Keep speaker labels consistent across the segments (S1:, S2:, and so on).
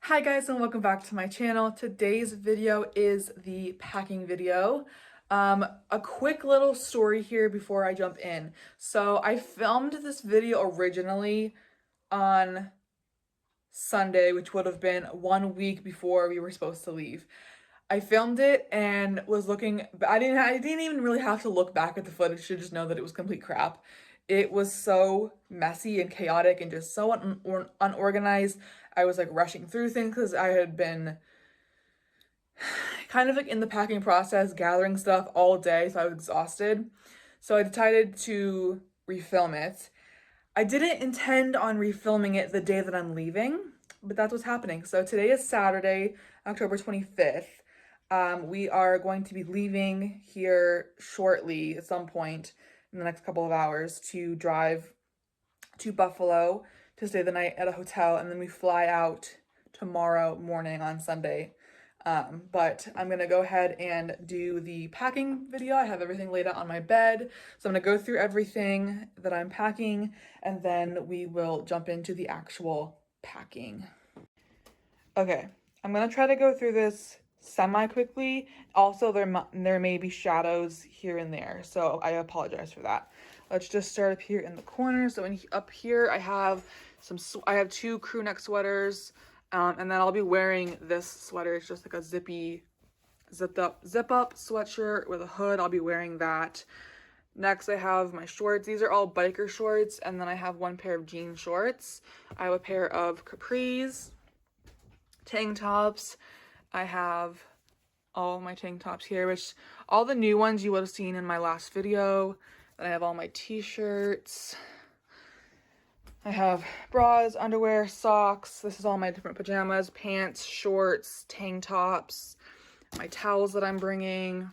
S1: Hi guys and welcome back to my channel. Today's video is the packing video. A quick little story here before I jump in. So I filmed this video originally on Sunday, which would have been 1 week before we were supposed to leave. I filmed it and was looking, I didn't even really have to look back at the footage to just know that it was complete crap. It was so messy and chaotic and just so unorganized. I was like rushing through things because I had been kind of like in the packing process, gathering stuff all day, so I was exhausted. So I decided to refilm it. I didn't intend on refilming it the day that I'm leaving, but that's what's happening. So today is Saturday, October 25th. We are going to be leaving here shortly at some point in the next couple of hours to drive to Buffalo to stay the night at a hotel, and then we fly out tomorrow morning on Sunday. But I'm gonna go ahead and do the packing video. I have everything laid out on my bed. So I'm gonna go through everything that I'm packing, and then we will jump into the actual packing. Okay, I'm gonna try to go through this semi-quickly. Also, there may be shadows here and there, so I apologize for that. Let's just start up here in the corner. So up here, I have two crew neck sweaters, and then I'll be wearing this sweater. It's just like a zip up sweatshirt with a hood. I'll be wearing that. Next, I have my shorts. These are all biker shorts, and then I have one pair of jean shorts. I have a pair of capris, tank tops. I have all of my tank tops here, which all the new ones you would have seen in my last video. Then I have all my t-shirts. I have bras, underwear, socks. This is all my different pajamas, pants, shorts, tank tops, my towels that I'm bringing.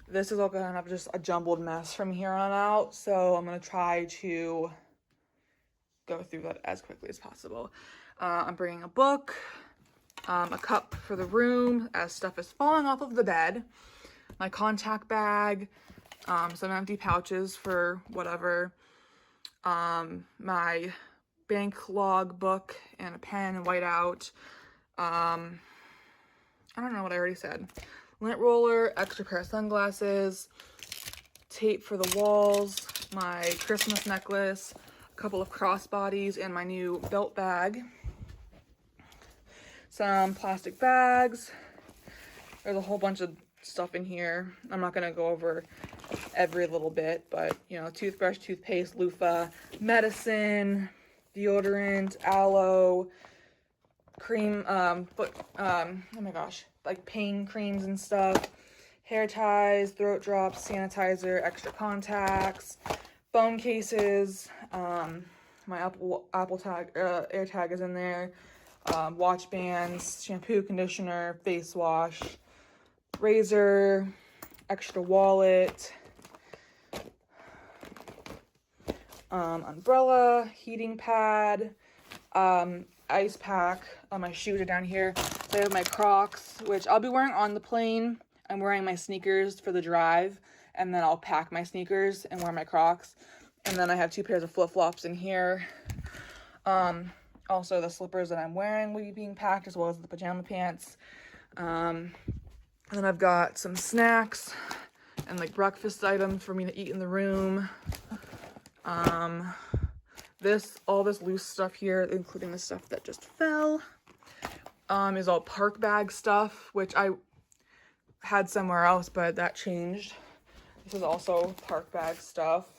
S1: This is all kind of just a jumbled mess from here on out, so I'm going to try to go through that as quickly as possible. I'm bringing a book, a cup for the room as stuff is falling off of the bed, my contact bag, some empty pouches for whatever, my bank log book and a pen and whiteout. I don't know what I already said. Lint roller, extra pair of sunglasses, tape for the walls, my Christmas necklace, a couple of crossbodies, and my new belt bag. Some plastic bags. There's a whole bunch of stuff in here. I'm not gonna go over every little bit, but you know, toothbrush, toothpaste, loofah, medicine, deodorant, aloe, cream, oh my gosh, like pain creams and stuff, hair ties, throat drops, sanitizer, extra contacts, phone cases, my Apple tag, air tag is in there, watch bands, shampoo, conditioner, face wash, razor, extra wallet, umbrella, heating pad, ice pack. My shoes are down here. So I have my Crocs, which I'll be wearing on the plane. I'm wearing my sneakers for the drive, and then I'll pack my sneakers and wear my Crocs. And then I have two pairs of flip-flops in here. Also the slippers that I'm wearing will be being packed, as well as the pajama pants. And then I've got some snacks and like breakfast items for me to eat in the room. All this loose stuff here, including the stuff that just fell, is all park bag stuff, which I had somewhere else, but that changed. This is also park bag stuff.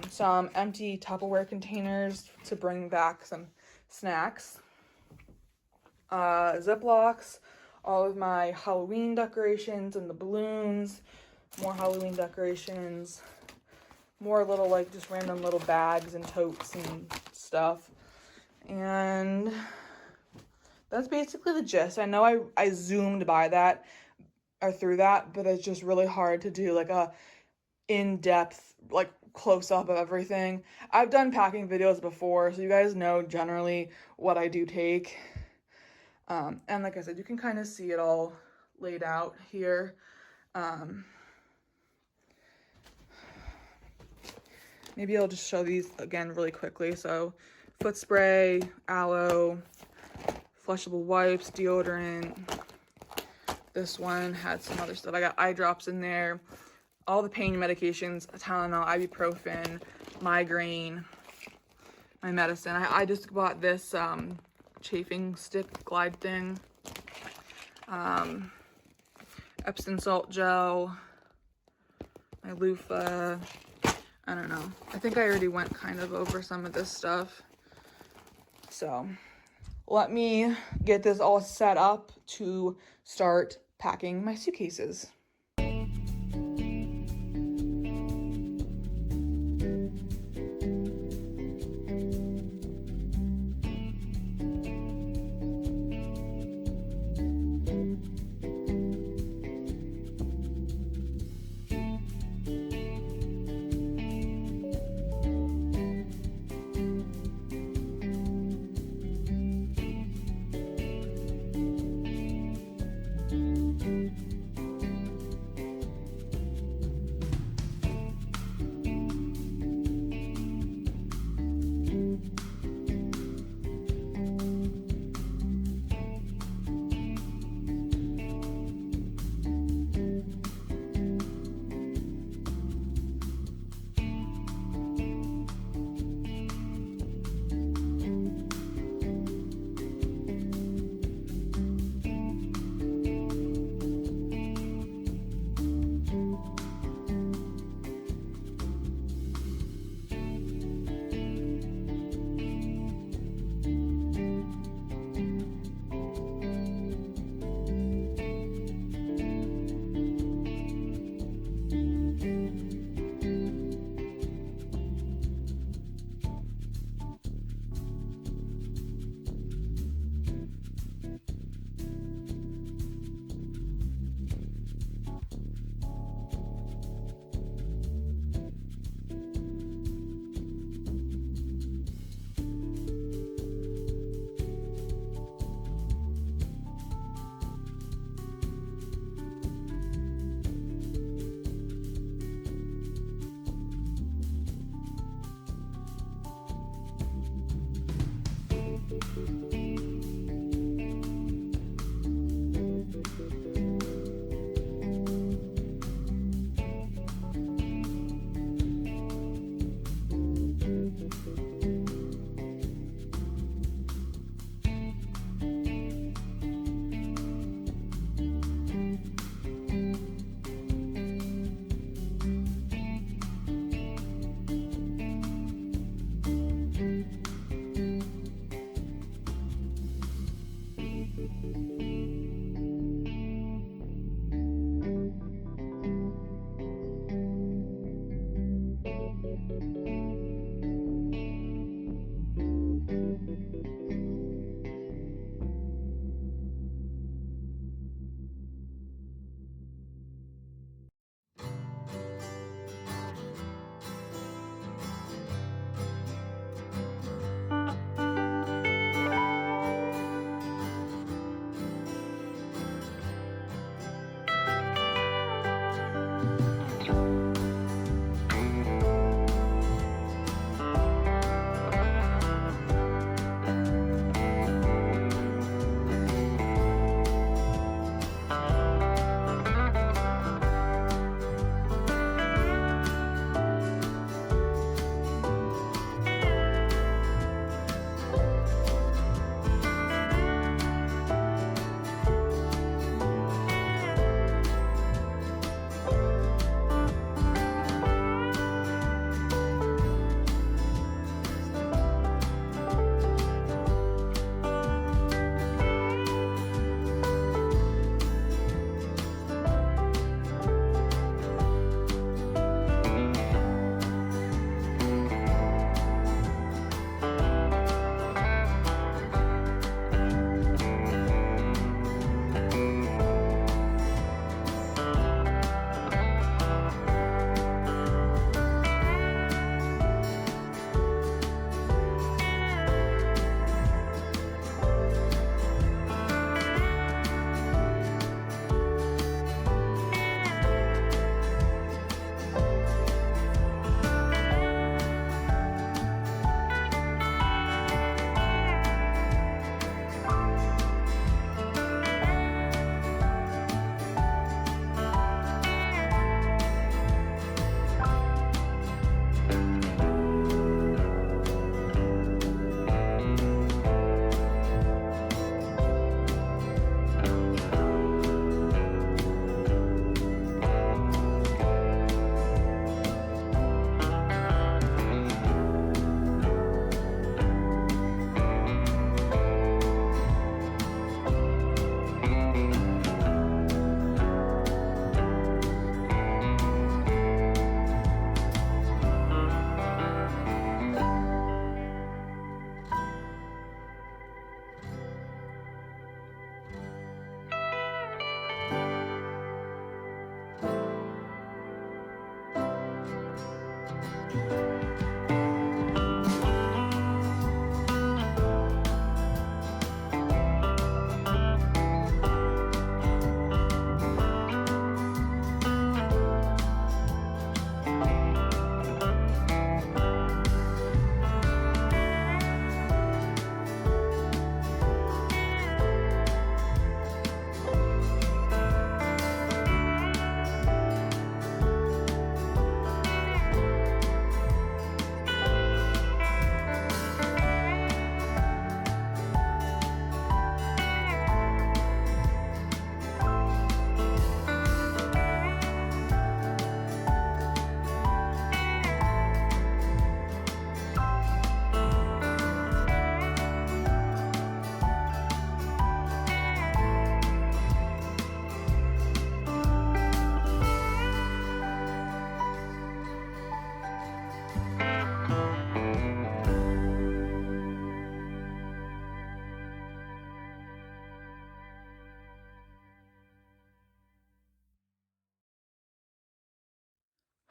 S1: Some empty Tupperware containers to bring back some snacks. Ziplocs, all of my Halloween decorations and the balloons, more Halloween decorations, more little like just random little bags and totes and stuff. And that's basically the gist. I know I zoomed by that or through that, but it's just really hard to do like a in-depth like close-up of everything. I've done packing videos before, so you guys know generally what I do take. And like I said, you can kind of see it all laid out here. Maybe I'll just show these again really quickly. So foot spray, aloe, flushable wipes, deodorant. This one had some other stuff. I got eye drops in there, all the pain medications, Tylenol, ibuprofen, migraine, my medicine. I just bought this chafing stick glide thing, Epsom salt gel, my loofah. I don't know. I think I already went kind of over some of this stuff. So let me get this all set up to start packing my suitcases.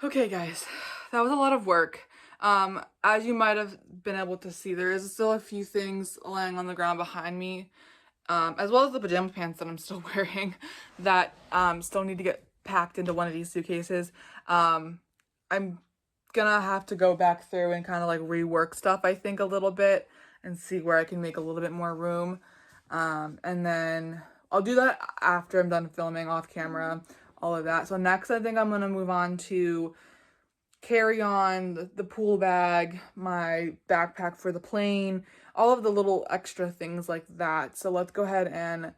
S1: Okay, guys, that was a lot of work. As you might have been able to see, there is still a few things laying on the ground behind me, as well as the pajama pants that I'm still wearing that still need to get packed into one of these suitcases. I'm gonna have to go back through and kind of like rework stuff, I think, a little bit and see where I can make a little bit more room. And then I'll do that after I'm done filming off camera, all of that. So next, I think I'm gonna move on to carry on, the pool bag, my backpack for the plane, all of the little extra things like that. So let's go ahead and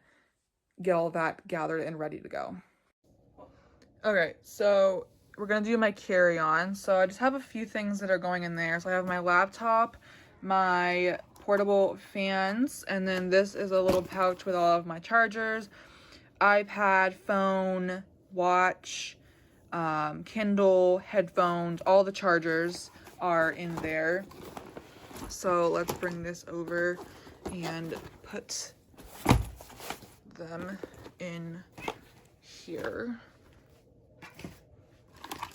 S1: get all that gathered and ready to go. Okay, so we're gonna do my carry-on. So I just have a few things that are going in there. So I have my laptop, my portable fans, and then this is a little pouch with all of my chargers, iPad, phone, watch, Kindle, headphones, all the chargers are in there. So let's bring this over and put them in here.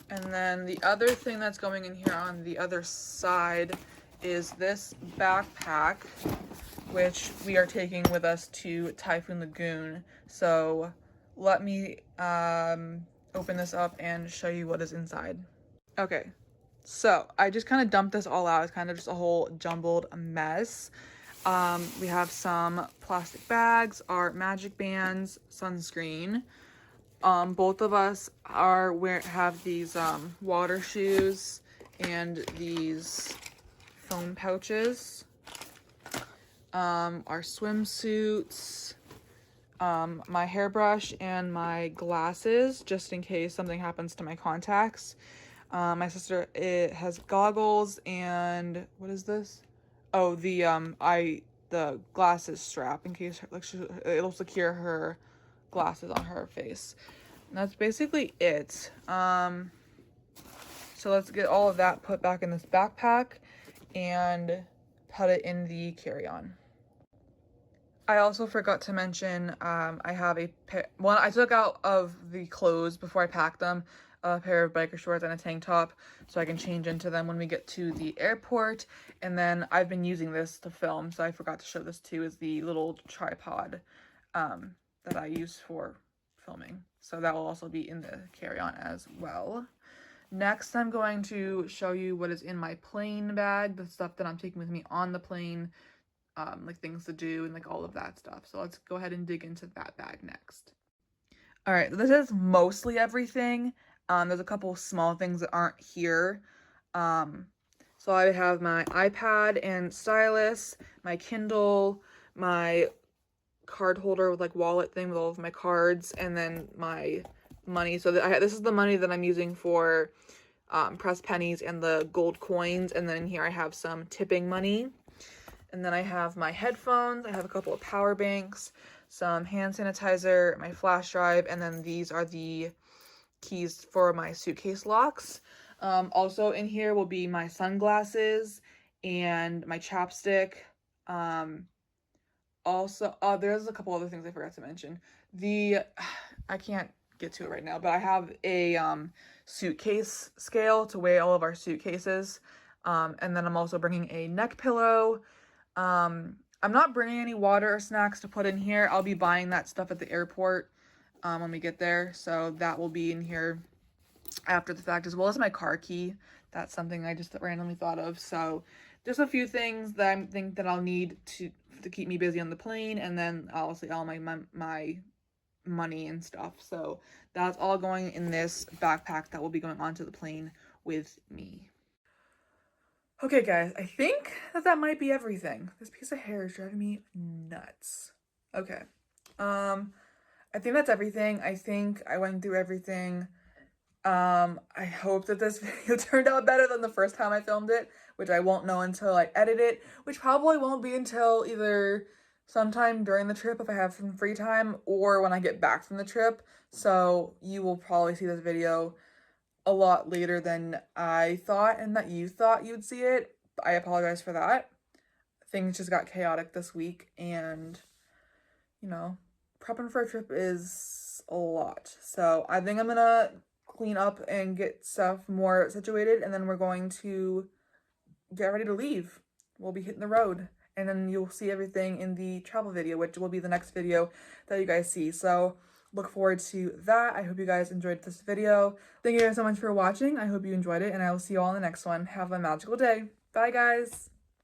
S1: And then the other thing that's going in here on the other side is this backpack, which we are taking with us to Typhoon Lagoon. So let me open this up and show you what is inside. Okay, so I just kind of dumped this all out. It's kind of just a whole jumbled mess. We have some plastic bags, our magic bands, sunscreen. Both of us have these water shoes and these phone pouches. Our swimsuits, my hairbrush, and my glasses, just in case something happens to my contacts. My sister has goggles, and what is this? Oh, the glasses strap in case it'll secure her glasses on her face. And that's basically it. So let's get all of that put back in this backpack and put it in the carry-on. I also forgot to mention, I have one I took out of the clothes before I packed them, a pair of biker shorts and a tank top, so I can change into them when we get to the airport. And then I've been using this to film, so I forgot to show this too, is the little tripod that I use for filming. So that will also be in the carry-on as well. Next, I'm going to show you what is in my plane bag, the stuff that I'm taking with me on the plane, like things to do and like all of that stuff. So let's go ahead and dig into that bag next. All right, this is mostly everything. There's a couple small things that aren't here. So I have my iPad and stylus, my Kindle, my card holder with like wallet thing with all of my cards, and then my money. So this is the money that I'm using for pressed pennies and the gold coins. And then in here I have some tipping money. And then I have my headphones, I have a couple of power banks, some hand sanitizer, my flash drive, and then these are the keys for my suitcase locks. Also in here will be my sunglasses and my chapstick. Also, there's a couple other things I forgot to mention. I can't get to it right now, but I have a suitcase scale to weigh all of our suitcases. And then I'm also bringing a neck pillow. I'm not bringing any water or snacks to put in here. I'll be buying that stuff at the airport when we get there. So that will be in here after the fact, as well as my car key. That's something I just randomly thought of. So just a few things that I think that I'll need to keep me busy on the plane, and then obviously all my money and stuff. So that's all going in this backpack that will be going onto the plane with me. Okay, guys, I think that might be everything. This piece of hair is driving me nuts. Okay. I think that's everything. I think I went through everything. I hope that this video turned out better than the first time I filmed it, which I won't know until I edit it, which probably won't be until either sometime during the trip if I have some free time, or when I get back from the trip. So you will probably see this video a lot later than I thought and that you thought you'd see it. I apologize for that. Things just got chaotic this week, and prepping for a trip is a lot. So I think I'm gonna clean up and get stuff more situated, and then we're going to get ready to leave. We'll be hitting the road, and then you'll see everything in the travel video, which will be the next video that you guys see. So look forward to that. I hope you guys enjoyed this video. Thank you guys so much for watching. I hope you enjoyed it, and I will see you all in the next one. Have a magical day. Bye, guys.